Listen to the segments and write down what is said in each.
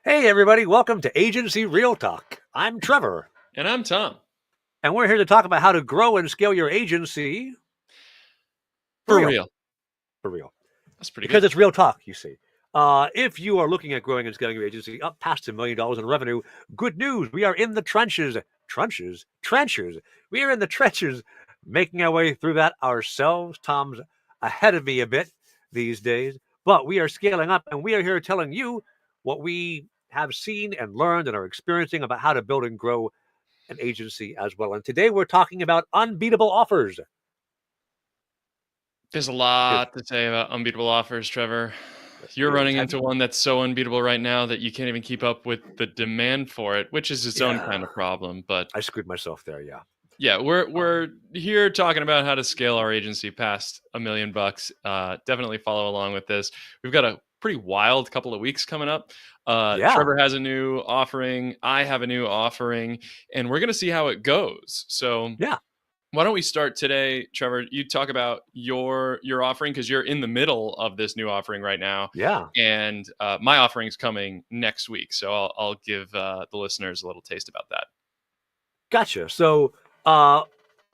Hey, everybody, welcome to Agency Real Talk. I'm Trevor, And I'm Tom. and we're here to talk about how to grow and scale your agency for For real. real. For real. That's pretty Because good. it's real talk, you see. If you are looking at growing and scaling your agency up past $1 million in revenue, good news. We are in the trenches. Trenches. We are in the trenches making our way through that ourselves. Tom's ahead of me a bit these days, but we are scaling up and we are here telling you what we have seen and learned and are experiencing about how to build and grow an agency as well. And today we're talking about unbeatable offers. There's a Because lot to say about unbeatable offers, Trevor. yes, You're there is. running Have into you? one that's so unbeatable right now that you can't even keep up with the demand for it, which is its own Yeah, kind of problem. But I screwed myself there. Yeah. yeah, we're Um, we're here talking about how to scale our agency past $1 million. Definitely follow along with this. We've got a pretty wild couple of weeks coming up. yeah. Trevor has a new offering. I have a new offering, and we're gonna see how it goes. So Yeah. why don't we start today, Trevor? You talk about your offering because you're in the middle of this new offering right now, Yeah. and my offering's coming next week. So I'll give the listeners a little taste about that. Gotcha. So, uh,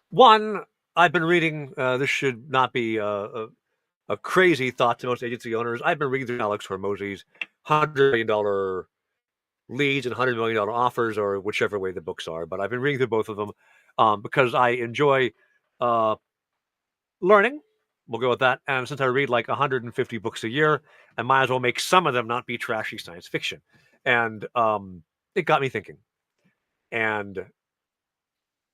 one, I've been reading, this should not be a crazy thought to most agency owners. I've been reading through Alex Hormozzi's $100 million leads and $100 million offers, or whichever way the books are. But I've been reading through both of them because I enjoy uh, learning. We'll go with that. And since I read like 150 books a year, I might as well make some of them not be trashy science fiction. And it got me thinking. And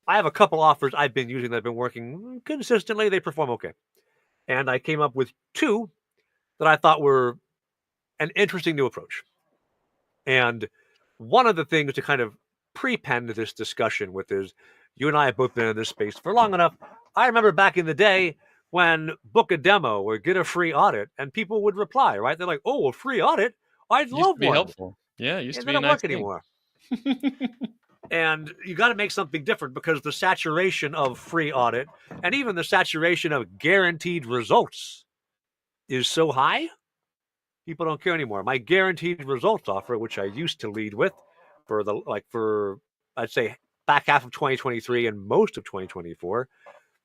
I have a couple offers I've been using that have been working consistently. They perform okay. And I came up with two that I thought were an interesting new approach. And one of the things to kind of prepend this discussion with is you and I have both been in this space for long enough. I remember back in the day when book a demo or get a free audit, and people would reply, right? They're like, oh, a free audit? I'd Used love to be one. helpful. Yeah, it used It to be a doesn't nice work thing. anymore. And you got to make something different because the saturation of free audit and even the saturation of guaranteed results is so high, people don't care anymore. My guaranteed results offer, which I used to lead with for I'd say back half of 2023 and most of 2024,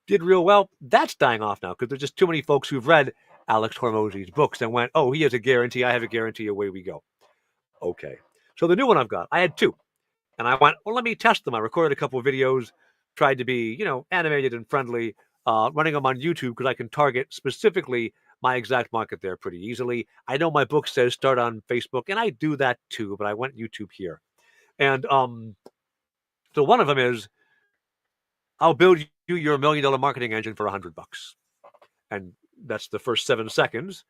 did real well. That's dying off now because there's just too many folks who've read Alex Hormozzi's books and went, oh, he has a guarantee, I have a guarantee, away we go. Okay. So the new one I've got, I had two. And I went, well, let me test them. I recorded a couple of videos, tried to be, animated and friendly, running them on YouTube because I can target specifically my exact market there pretty easily. I know my book says start on Facebook, and I do that too, but I went YouTube here. And so one of them is I'll build you your $1 million marketing engine for $100. And that's the first 7 seconds.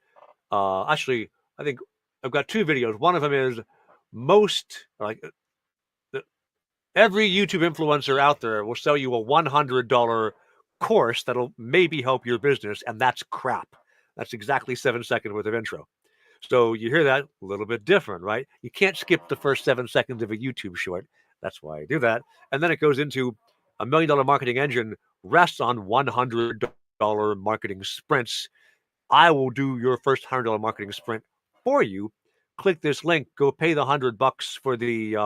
Actually, I think I've got two videos. One of them is most like every YouTube influencer out there will sell you a $100 course that'll maybe help your business, and that's crap. That's exactly 7 seconds worth of intro. So you hear that a little bit different, right? You can't skip the first 7 seconds of a YouTube short. That's why I do that. And then it goes into $1 million marketing engine rests on $100 marketing sprints. I will do your first $100 marketing sprint for you. Click this link, go pay the $100 for the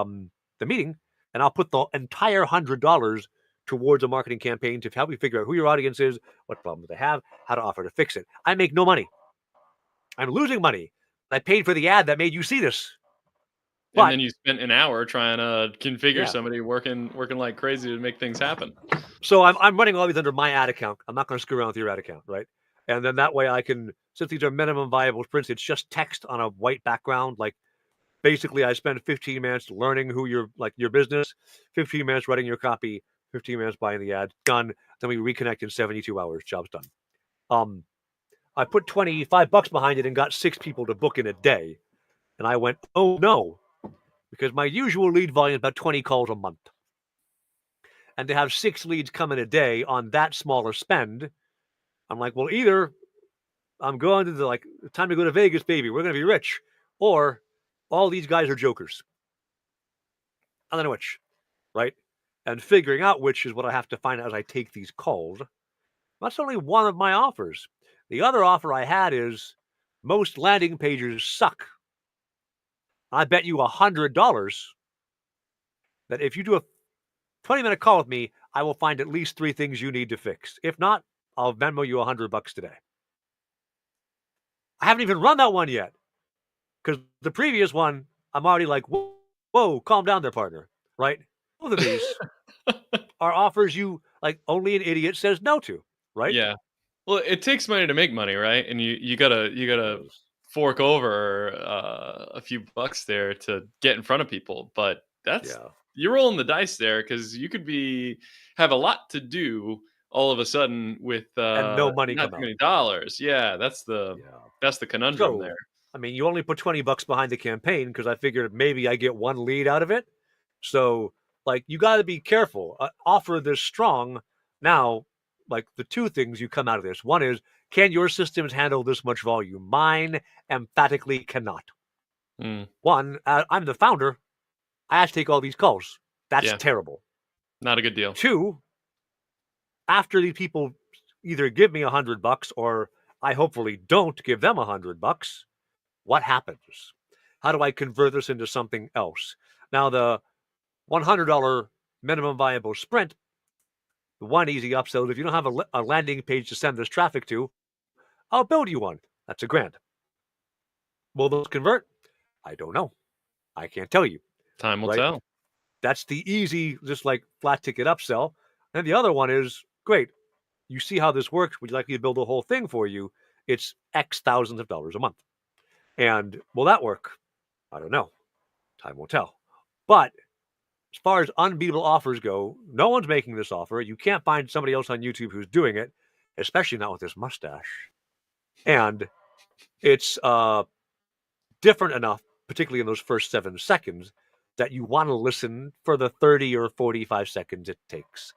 meeting, and I'll put the entire $100 towards a marketing campaign to help you figure out who your audience is, what problems they have, how to offer to fix it. I make no money. I'm losing money. I paid for the ad that made you see this. And But then you spent an hour trying to configure yeah, somebody working like crazy to make things happen. so I'm running all these under my ad account. I'm not going to screw around with your ad account, right? And then that way I can, since these are minimum viable sprints, it's just text on a white background. Like basically, I spend 15 minutes learning who your business, 15 minutes writing your copy, 15 minutes buying the ad, done. Then we reconnect in 72 hours. Job's done. Um, I put $25 behind it and got 6 people to book in a day. And I went, oh no, because my usual lead volume is about 20 calls a month. And to have 6 leads come in a day on that smaller spend, I'm like, well, either I'm going to time to go to Vegas, baby. We're going to be rich, or all these guys are jokers. I don't know which, right? And figuring out which is what I have to find out as I take these calls. That's only one of my offers. The other offer I had is most landing pages suck. I bet you $100 that if you do a 20-minute call with me, I will find at least 3 things you need to fix. If not, I'll Venmo you $100 today. I haven't even run that one yet because the previous one, I'm already like, whoa, calm down there, partner. Right? Both of these are offers you like only an idiot says no to. Right? Yeah. Well, it takes money to make money, right? And you gotta Does. fork over a few bucks there to get in front of people. But that's Yeah. you're rolling the dice there because you could be have a lot to do all of a sudden with And no money not come too out. many dollars. Yeah, Yeah. that's the conundrum there. So, I mean, you only put $20 behind the campaign because I figured maybe I get one lead out of it. So, like, you got to be careful. Offer this strong. Now, like, the 2 things you come out of this one is, can your systems handle this much volume? Mine emphatically cannot. Mm, One, I'm the founder. I have to take all these calls. That's yeah, terrible. not a good deal. 2, after these people either give me $100 or I hopefully don't give them $100, what happens? How do I convert this into something else? Now, the $100 minimum viable sprint, the one easy upsell is if you don't have a landing page to send this traffic to, I'll build you one. That's $1,000. Will those convert? I don't know. I can't tell you, Time will right? tell. That's the easy, just like flat ticket upsell. And the other one is great. You see how this works. Would you like me to build a whole thing for you? It's X thousands of dollars a month. And will that work? I don't know. Time will tell. But as far as unbeatable offers go, no one's making this offer. You can't find somebody else on YouTube who's doing it, especially not with this mustache. And it's different enough, particularly in those first 7 seconds, that you want to listen for the 30 or 45 seconds it takes.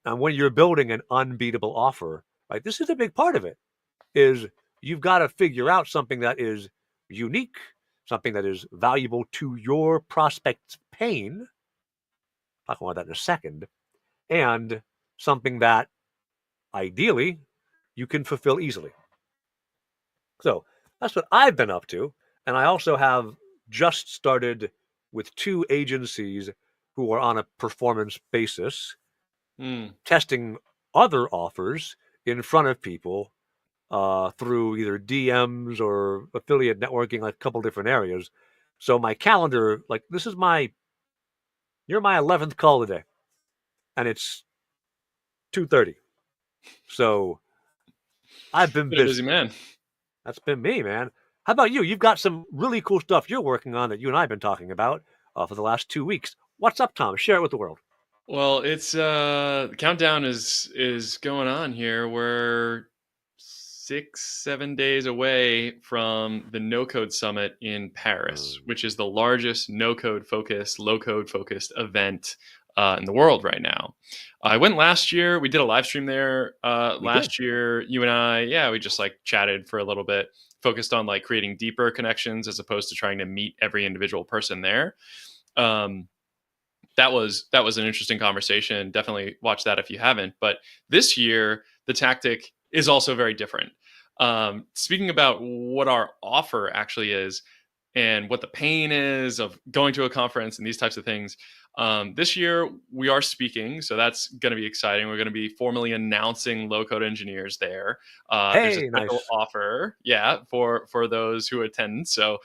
And when you're building an unbeatable offer, right, this is a big part of it, is you've got to figure out something that is unique, something that is valuable to your prospect's pain. I'll talk about that in a second. And something that ideally you can fulfill easily. So that's what I've been up to. And I also have just started with 2 agencies who are on a performance basis Mm. testing other offers in front of people through either DMs or affiliate networking, like a couple different areas. So my calendar, like this is you're my 11th call today, and it's 2:30. So I've been Been a busy busy. man. That's been me, man. How about you? You've got some really cool stuff you're working on that you and I have been talking about for the last 2 weeks. What's up, Tom? Share it with the world. Well, it's the countdown is going on here. We're 6, 7 days away from the No Code Summit in Paris, Mm, which is the largest no code focused, low code focused event in the world right now. I went last year. We did a live stream there we did. last year. You and I, yeah, we just like chatted for a little bit, focused on like creating deeper connections as opposed to trying to meet every individual person there. Um, that was an interesting conversation. Definitely watch that if you haven't. But this year, the tactic is also very different. Speaking about what our offer actually is and what the pain is of going to a conference and these types of things. This year we are speaking, so that's going to be exciting. We're going to be formally announcing low code engineers there. There's a Hey, special nice. offer, yeah, for those who attend. So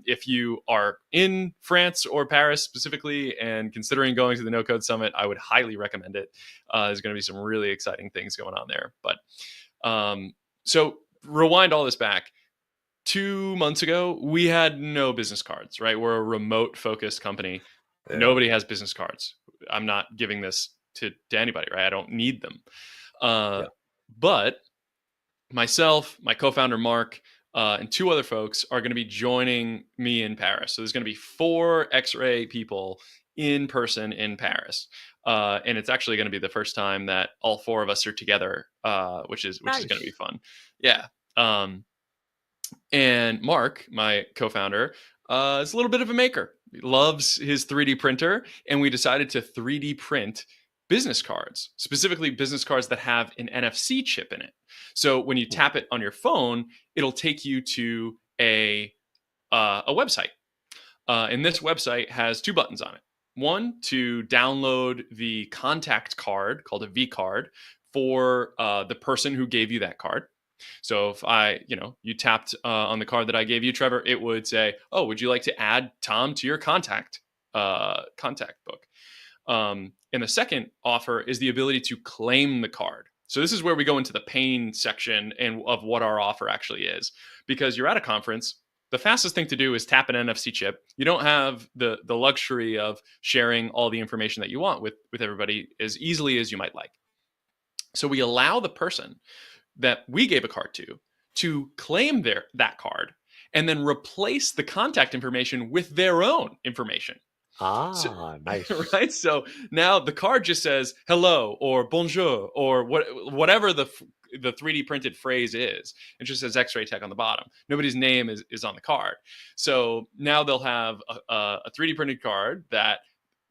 if you are in France or Paris specifically and considering going to the No Code Summit, I would highly recommend it. There's going to be some really exciting things going on there. But so rewind all this back. 2 months ago, we had no business cards, right? We're a remote focused company. Yeah. Nobody has business cards. I'm not giving this to anybody, right? I don't need them. Yeah. But myself, my co-founder Mark, and 2 other folks are going to be joining me in Paris. So there's going to be 4 X-ray people in person in Paris, and it's actually going to be the first time that all 4 of us are together, which is going to be Nice. fun. Yeah. And Mark, my co-founder, is a little bit of a maker. He loves his 3D printer, and we decided to 3D print business cards, specifically business cards that have an NFC chip in it. So when you Hmm. tap it on your phone, it'll take you to a website. And this website has two buttons on it. One, to download the contact card called a V card for the person who gave you that card. So if you tapped on the card that I gave you, Trevor, it would say, "Oh, would you like to add Tom to your contact book?" And the second offer is the ability to claim the card. So this is where we go into the pain section and of what our offer actually is, because you're at a conference. The fastest thing to do is tap an NFC chip. You don't have the luxury of sharing all the information that you want with everybody as easily as you might like. So we allow the person that we gave a card to claim that card and then replace the contact information with their own information. So, Nice. right. So now the card just says hello or bonjour or whatever the 3D printed phrase is. It just says X-Ray Tech on the bottom. Nobody's name is on the card. So now they'll have a 3D printed card that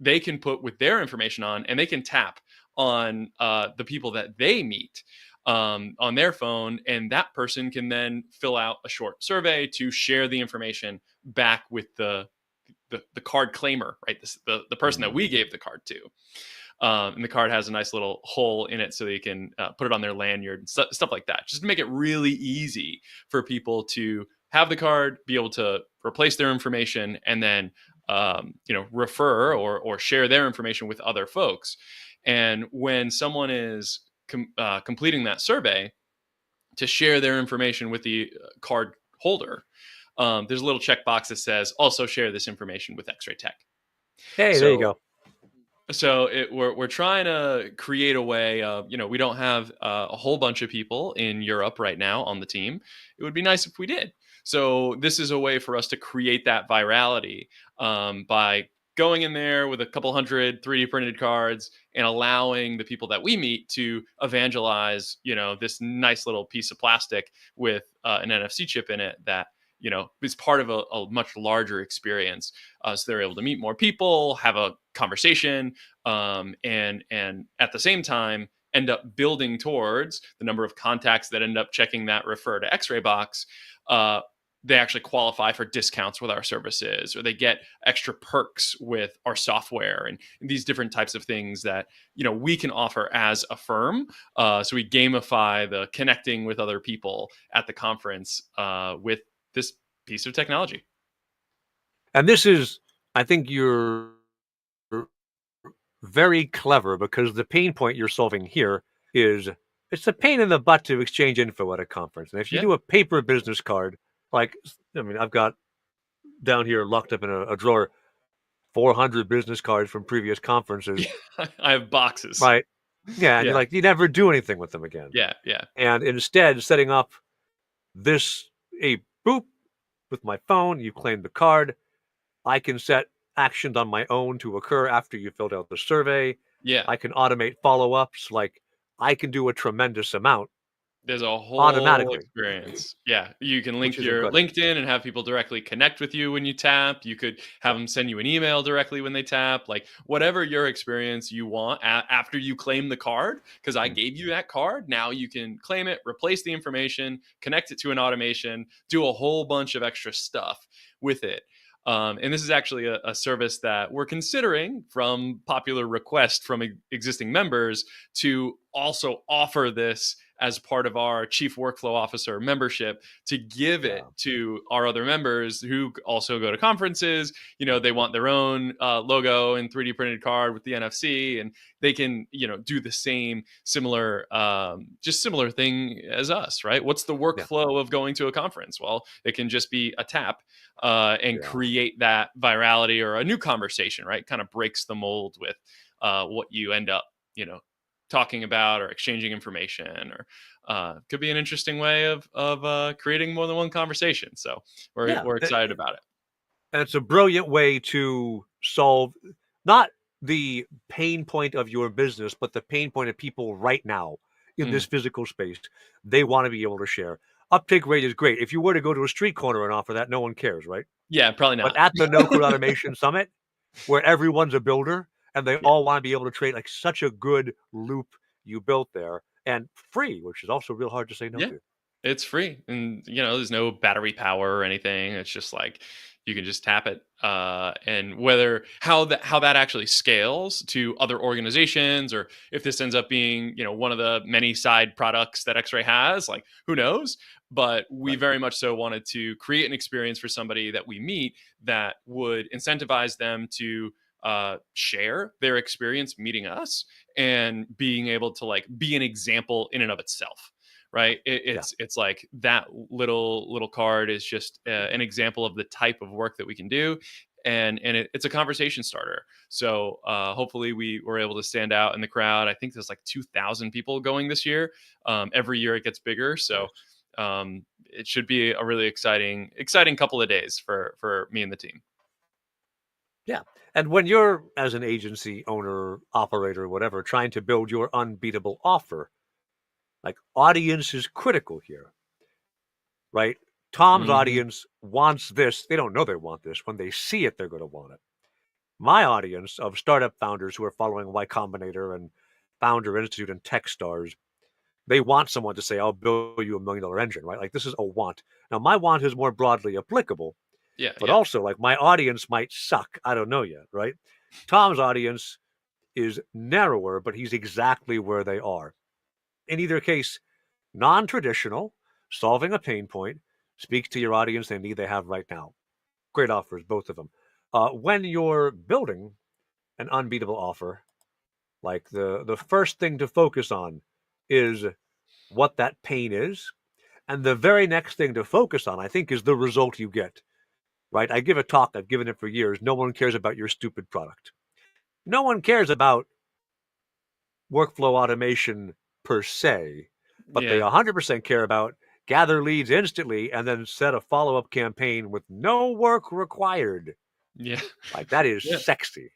they can put with their information on, and they can tap on the people that they meet on their phone, and that person can then fill out a short survey to share the information back with the card claimer, right? The person that we gave the card to. And the card has a nice little hole in it so they can put it on their lanyard and stuff like that, just to make it really easy for people to have the card, be able to replace their information, and then refer or share their information with other folks. And when someone is completing that survey to share their information with the card holder, there's a little checkbox that says also share this information with X-Ray Tech. Hey, there you go. So we're trying to create a way of, we don't have a whole bunch of people in Europe right now on the team. It would be nice if we did. So this is a way for us to create that virality by going in there with a couple hundred 3D printed cards and allowing the people that we meet to evangelize, this nice little piece of plastic with an NFC chip in it that, is part of a much larger experience. So they're able to meet more people, have a conversation, and at the same time end up building towards the number of contacts that end up checking that refer to X-ray box. They actually qualify for discounts with our services, or they get extra perks with our software and these different types of things that, we can offer as a firm. So we gamify the connecting with other people at the conference with this piece of technology. And this is, I think you're very clever, because the pain point you're solving here is it's a pain in the butt to exchange info at a conference. And if you do a paper business card, I've got down here locked up in a drawer 400 business cards from previous conferences. I have boxes. Right. Yeah. And Yeah. you never do anything with them again. Yeah. And instead, setting up a boop with my phone, you claim the card. I can set actions on my own to occur after you filled out the survey. Yeah. I can automate follow-ups. I can do a tremendous amount. There's a whole automatically experience. Yeah. You can link your incredible. LinkedIn and have people directly connect with you when you tap. You could have them send you an email directly when they tap. Like whatever your experience you want after you claim the card, because I gave you that card. Now you can claim it, replace the information, connect it to an automation, do a whole bunch of extra stuff with it. And this is actually a service that we're considering from popular request from existing members to also offer this as part of our Chief Workflow Officer membership, to give it to our other members who also go to conferences. They want their own logo and 3D printed card with the NFC, and they can, do the same similar thing as us, right? What's the workflow of going to a conference? Well, it can just be a tap and create that virality or a new conversation, right? Kind of breaks the mold with what you end up, talking about or exchanging information, or could be an interesting way of creating more than one conversation. So we're excited about it. And it's a brilliant way to solve not the pain point of your business, but the pain point of people right now in this physical space. They want to be able to share. Uptake rate is great. If you were to go to a street corner and offer that, no one cares, right? Yeah, probably not. But at the No Code Automation Summit, where everyone's a builder and they all want to be able to trade, such a good loop you built there, and free, which is also real hard to say no to. It's free, and there's no battery power or anything. It's just You can just tap it, and how that actually scales to other organizations, or if this ends up being one of the many side products that X-Ray has, like who knows? But we Right. very much so wanted to create an experience for somebody that we meet that would incentivize them to share their experience meeting us and being able to like be an example in and of itself, right? Yeah. It's like that little card is just an example of the type of work that we can do, and it's a conversation starter. So hopefully we were able to stand out in the crowd. I think there's like 2,000 people going this year. Every year it gets bigger, so Nice. it should be a really exciting couple of days for me and the team. Yeah. And when you're, as an agency owner, operator, whatever, trying to build your unbeatable offer, like audience is critical here, right? Tom's Hmm. audience wants this. They don't know they want this. When they see it, they're going to want it. My audience of startup founders who are following Y Combinator and Founder Institute and Techstars, they want someone to say, I'll build you $1 million engine, right? Like this is a want. Now, my want is more broadly applicable, Yeah, but yeah, also like my audience might suck. I don't know yet, right? Tom's audience is narrower, but he's exactly where they are. In either case, non traditional, solving a pain point, speaks to your audience and need they have right now. Great offers, both of them. When you're building an unbeatable offer, like the first thing to focus on is what that pain is. And the very next thing to focus on, I think, is the result you get. Right? I give a talk, I've given it for years. No one cares about your stupid product. No one cares about workflow automation per se, but they yeah, 100% care about gather leads instantly and then set a follow up campaign with no work required. yeah. Like that is Yeah. sexy.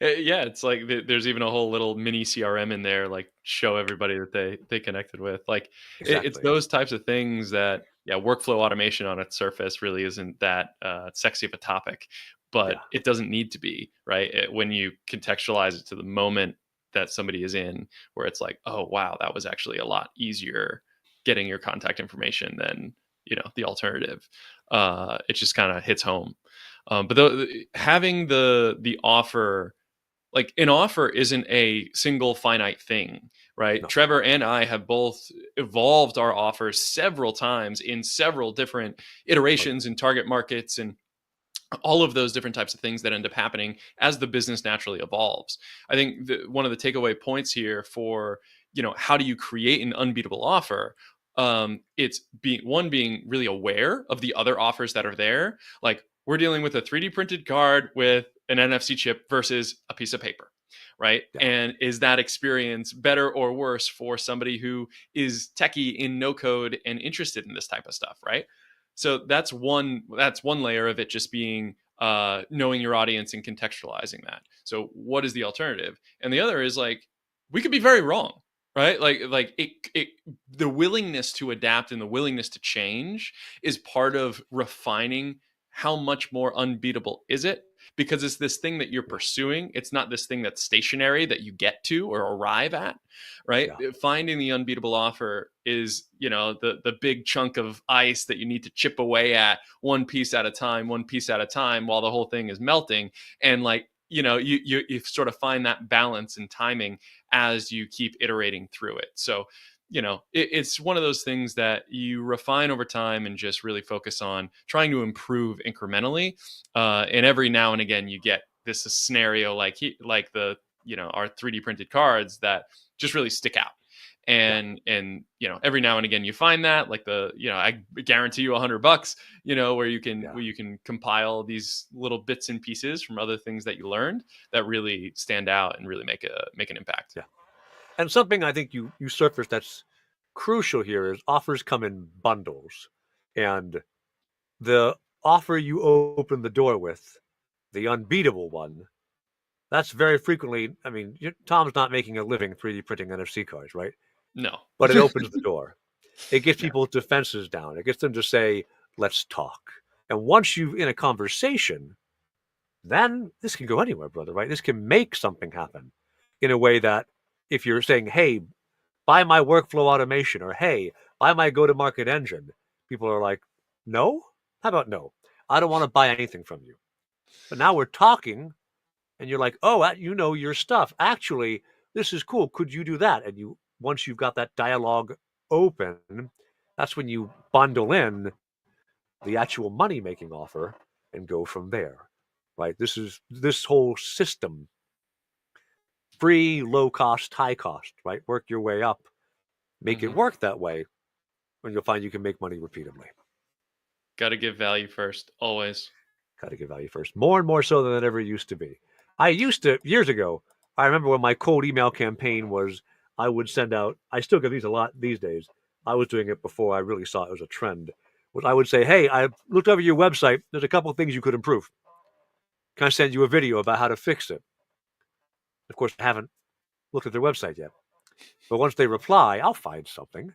Yeah, it's like there's even a whole little mini CRM in there, like show everybody that they connected with. Like it's Exactly. those types of things that, yeah, workflow automation on its surface really isn't that sexy of a topic, but Yeah. it doesn't need to be, right? When you contextualize it to the moment that somebody is in, where it's like, oh wow, that was actually a lot easier getting your contact information than the alternative. It just kind of hits home. But having the offer, like an offer isn't a single finite thing, right? No. Trevor and I have both evolved our offers several times in several different Oh, yeah. iterations and target markets and all of those different types of things that end up happening as the business naturally evolves. I think one of the takeaway points here for, how do you create an unbeatable offer? It's being really aware of the other offers that are there. Like we're dealing with a 3D printed card with an NFC chip versus a piece of paper, right? Yeah. And is that experience better or worse for somebody who is techie in no code and interested in this type of stuff, right? So that's one layer of it, just being knowing your audience and contextualizing that. So what is the alternative? And the other is like we could be very wrong, right? Like it the willingness to adapt and the willingness to change is part of refining how much more unbeatable is it, because it's this thing that you're Yeah. pursuing. It's not this thing that's stationary that you get to or arrive at, right? Yeah. Finding the unbeatable offer is, the big chunk of ice that you need to chip away at one piece at a time, while the whole thing is melting. And like, you sort of find that balance and timing as you keep iterating through it. So, it's one of those things that you refine over time and just really focus on trying to improve incrementally. And every now and again, you get this scenario like the our 3D printed cards that just really stick out. Yeah. And every now and again you find that, like I guarantee you $100, where Yeah. you can compile these little bits and pieces from other things that you learned that really stand out and really make an impact. Yeah. And something I think you surfaced that's crucial here is offers come in bundles. And the offer you open the door with, the unbeatable one, that's very frequently, I mean, Tom's not making a living 3D printing NFC cards, right? No. But it opens the door. It gets Yeah. people's defenses down. It gets them to say, let's talk. And once you're in a conversation, then this can go anywhere, brother, right? This can make something happen in a way that if you're saying, hey, buy my workflow automation, or hey, buy my go to market engine, people are like, no? How about no? I don't want to buy anything from you. But now we're talking, and you're like, oh, you know your stuff. Actually, this is cool. Could you do that? And once you've got that dialogue open, that's when you bundle in the actual money making offer and go from there. Right? This whole system, free, low cost, high cost, right? Work your way up, make it work that way, and you'll find you can make money repeatedly. Got to give value first, always. Got to give value first, more and more so than it ever used to be. I used to, years ago, I remember when my cold email campaign was, I would send out, I still get these a lot these days. I was doing it before I really saw it was a trend. Was I would say, hey, I looked over your website. There's a couple of things you could improve. Can I send you a video about how to fix it? Of course, I haven't looked at their website yet. But once they reply, I'll find something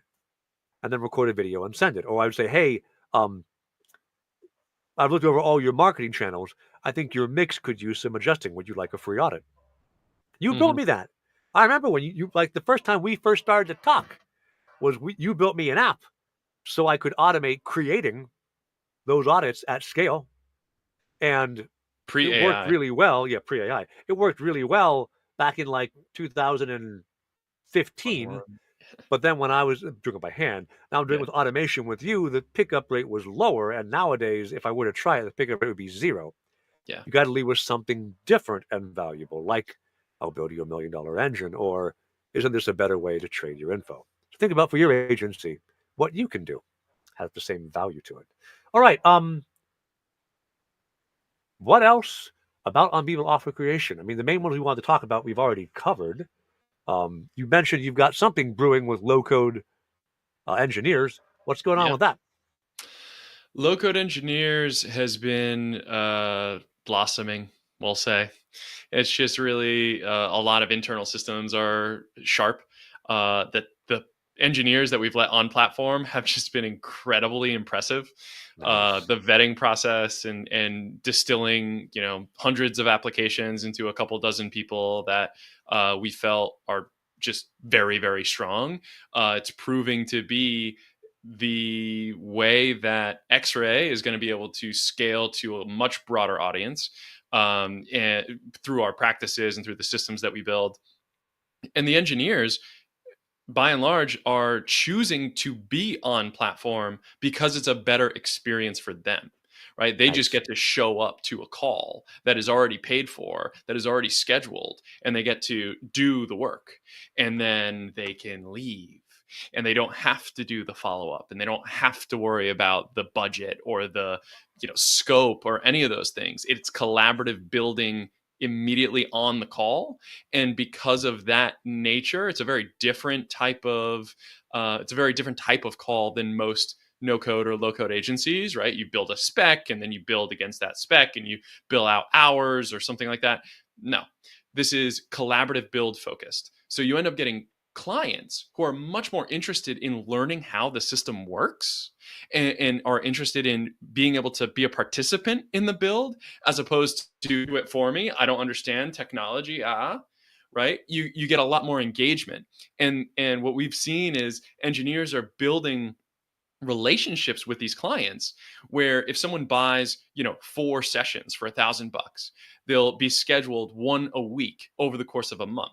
and then record a video and send it. Or I would say, hey, I've looked over all your marketing channels. I think your mix could use some adjusting. Would you like a free audit? You built me that. I remember when you like the first time we first started to talk was you built me an app so I could automate creating those audits at scale. And it worked Pre-AI. really well. Yeah, pre AI. It worked really well back in like 2015. But then when I was doing it by hand, now I'm doing it with automation with you, the pickup rate was lower. And nowadays, if I were to try it, the pickup rate would be zero. Yeah. You got to leave with something different and valuable, like I'll build you $1 million engine, or isn't this a better way to trade your info? So think about for your agency what you can do has the same value to it. All right. What else about Unbeatable offer creation? I mean, the main ones we wanted to talk about we've already covered. You mentioned you've got something brewing with low code engineers. What's going on with that? Low code engineers has been blossoming, we'll say. It's just really a lot of internal systems are sharp. That the engineers that we've let on platform have just been incredibly impressive. Nice. The vetting process and distilling, hundreds of applications into a couple dozen people that we felt are just very, very strong. It's proving to be the way that X-Ray is going to be able to scale to a much broader audience, and through our practices and through the systems that we build. And the engineers, by and large, are choosing to be on platform because it's a better experience for them, right? They just get to show up to a call that is already paid for, that is already scheduled, and they get to do the work, and then they can leave. And they don't have to do the follow-up, and they don't have to worry about the budget or the scope or any of those things. It's collaborative building immediately on the call, and because of that nature, it's a very different type of call than most no code or low code agencies, right? You build a spec and then you build against that spec and you bill out hours or something like that. No, this is collaborative build focused. So you end up getting clients who are much more interested in learning how the system works, and are interested in being able to be a participant in the build, as opposed to do it for me. I don't understand technology. Right? You get a lot more engagement. And what we've seen is engineers are building relationships with these clients, where if someone buys 4 sessions for $1,000, they'll be scheduled one a week over the course of a month.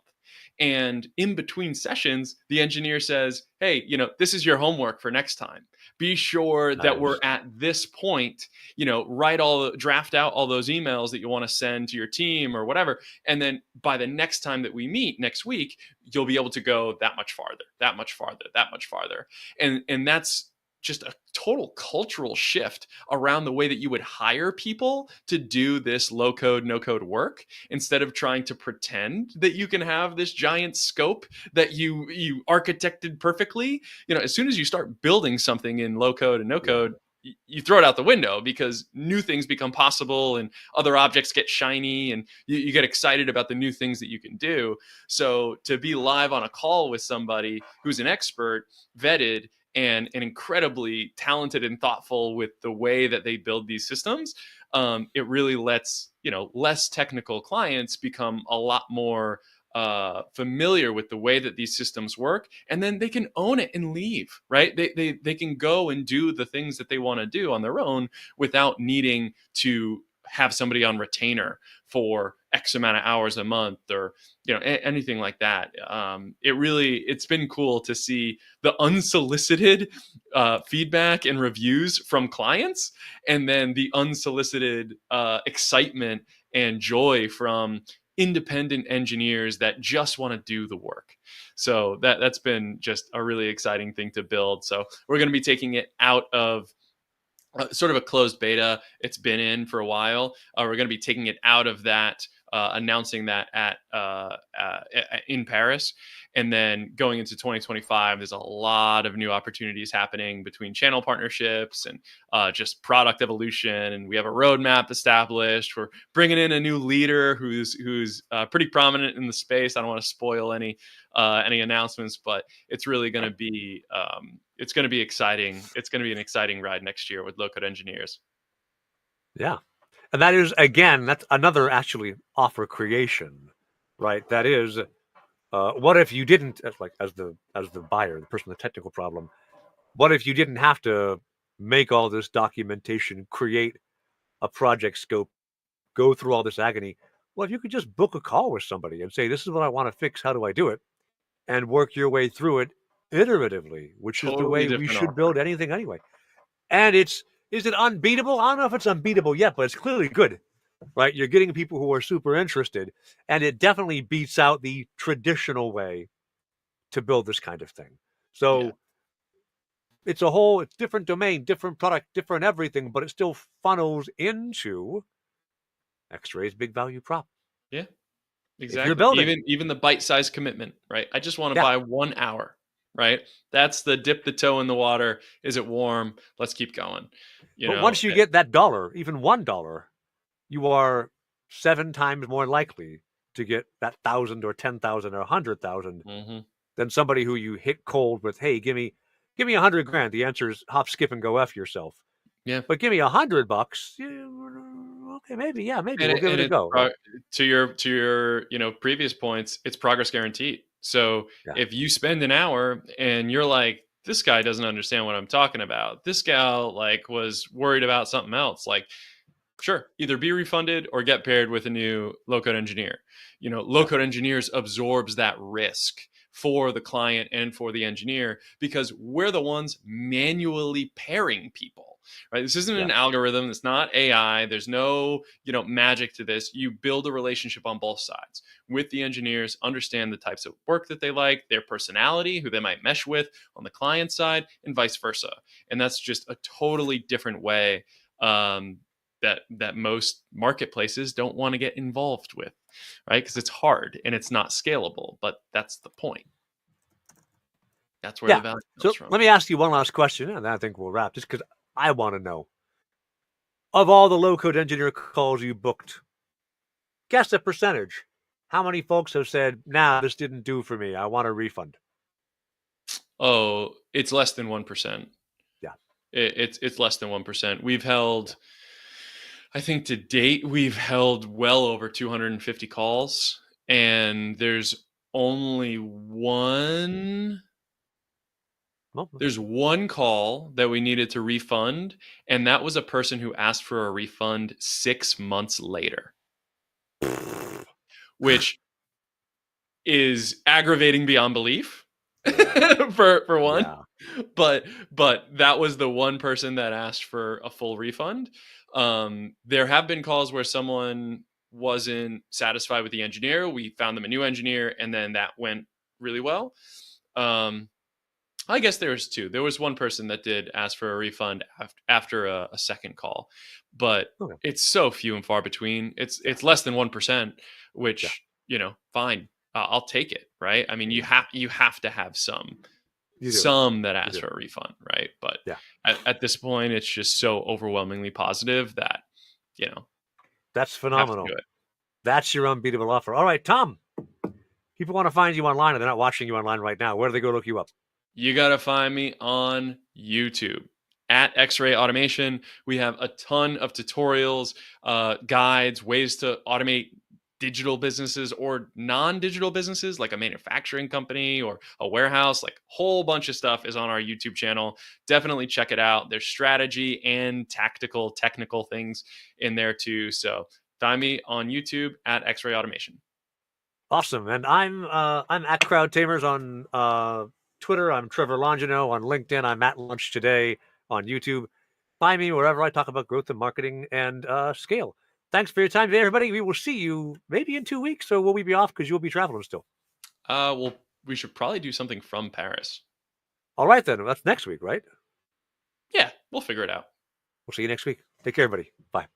And in between sessions, the engineer says, hey, this is your homework for next time. Be sure that we're at this point, draft out all those emails that you want to send to your team or whatever. And then by the next time that we meet next week, you'll be able to go that much farther, that much farther, that much farther. And that's just a total cultural shift around the way that you would hire people to do this low code, no code work, instead of trying to pretend that you can have this giant scope that you architected perfectly. As soon as you start building something in low code and no code, you throw it out the window, because new things become possible and other objects get shiny, and you get excited about the new things that you can do. So to be live on a call with somebody who's an expert, vetted, and incredibly talented and thoughtful with the way that they build these systems, it really lets less technical clients become a lot more familiar with the way that these systems work, and then they can own it and leave, right? They can go and do the things that they want to do on their own without needing to have somebody on retainer for X amount of hours a month, or anything like that. It's been cool to see the unsolicited feedback and reviews from clients, and then the unsolicited excitement and joy from independent engineers that just want to do the work. So that's been just a really exciting thing to build. So we're going to be taking it out of sort of a closed beta. It's been in for a while. We're going to be taking it out of that, announcing that in Paris, and then going into 2025. There's a lot of new opportunities happening between channel partnerships and just product evolution. And we have a roadmap established. We're bringing in a new leader who's pretty prominent in the space. I don't want to spoil any announcements, but it's really going to be it's going to be exciting. It's going to be an exciting ride next year with low-code engineers. Yeah. And that is, again, that's another actually offer creation, right? That is, what if you didn't, as the buyer, the person with the technical problem, what if you didn't have to make all this documentation, create a project scope, go through all this agony? Well, if you could just book a call with somebody and say, this is what I want to fix, how do I do it? And work your way through it iteratively, which is the Totally way we different should offer. build anything anyway. And is it unbeatable? I don't know if it's unbeatable yet, but it's clearly good, right? You're getting people who are super interested, and it definitely beats out the traditional way to build this kind of thing. Yeah. So it's different domain, different product, different everything, but it still funnels into X-Ray's big value prop. Yeah. If you're Exactly. building, Even the bite-sized commitment, right? I just want to yeah. buy 1 hour, right? That's the dip the toe in the water. Is it warm? Let's keep going. You But know, once you get that dollar, even $1, you are 7 times more likely to get that 1,000 or 10,000 or 100,000 mm-hmm. than somebody who you hit cold with, hey, give me 100 grand. The answer is hop, skip, and go F yourself. Yeah. But give me $100. Okay, maybe we'll give And it a it's go. Right? to your previous points, it's progress guaranteed. So Yeah, if you spend an hour and you're like, this guy doesn't understand what I'm talking about, this gal like was worried about something else, like, sure, either be refunded or get paired with a new low code engineer. Low yeah, code engineers absorbs that risk for the client and for the engineer, because we're the ones manually pairing people, right? This isn't yeah. an algorithm. It's not AI. There's no, magic to this. You build a relationship on both sides with the engineers, understand the types of work that they like, their personality, who they might mesh with on the client side, and vice versa. And that's just a totally different way that most marketplaces don't want to get involved with, right? Because it's hard and it's not scalable, but that's the point. That's where the Yeah. value comes So from. let me ask you one last question, and then I think we'll wrap, just because I want to know. Of all the low code engineer calls you booked, guess a percentage. How many folks have said, nah, this didn't do for me. I want a refund? Oh, it's less than 1%. Yeah. It's less than 1%. We've held, I think to date, we've held well over 250 calls, and only one Well, okay. there's one call that we needed to refund, and that was a person who asked for a refund 6 months later, which is aggravating beyond belief. Yeah. for one, Yeah. but that was the one person that asked for a full refund. There have been calls where someone wasn't satisfied with the engineer. We found them a new engineer, and then that went really well. I guess there was two. There was one person that did ask for a refund after a second call, but Okay. it's so few and far between. Yeah. It's less than 1%, Yeah. which, fine. I'll take it, right? I mean, Yeah. you have to have You do. that You ask do. for a refund, right? But Yeah. at this point, it's just so overwhelmingly positive that That's have to do phenomenal. it. That's your unbeatable offer. All right, Tom. People want to find you online and they're not watching you online right now. Where do they go look you up? You got to find me on YouTube at X-Ray Automation. We have a ton of tutorials, guides, ways to automate digital businesses or non-digital businesses like a manufacturing company or a warehouse. Like, whole bunch of stuff is on our YouTube channel. Definitely check it out. There's strategy and tactical technical things in there too. So find me on YouTube at X-Ray Automation. Awesome. And I'm at Crowd Tamers on Twitter. I'm Trevor Longino on LinkedIn. I'm at Lunch Today on YouTube. Find me wherever I talk about growth and marketing and scale. Thanks for your time today, everybody. We will see you maybe in 2 weeks, or will we be off because you'll be traveling still? Well, we should probably do something from Paris. All right, then. That's next week, right? Yeah, we'll figure it out. We'll see you next week. Take care, everybody. Bye.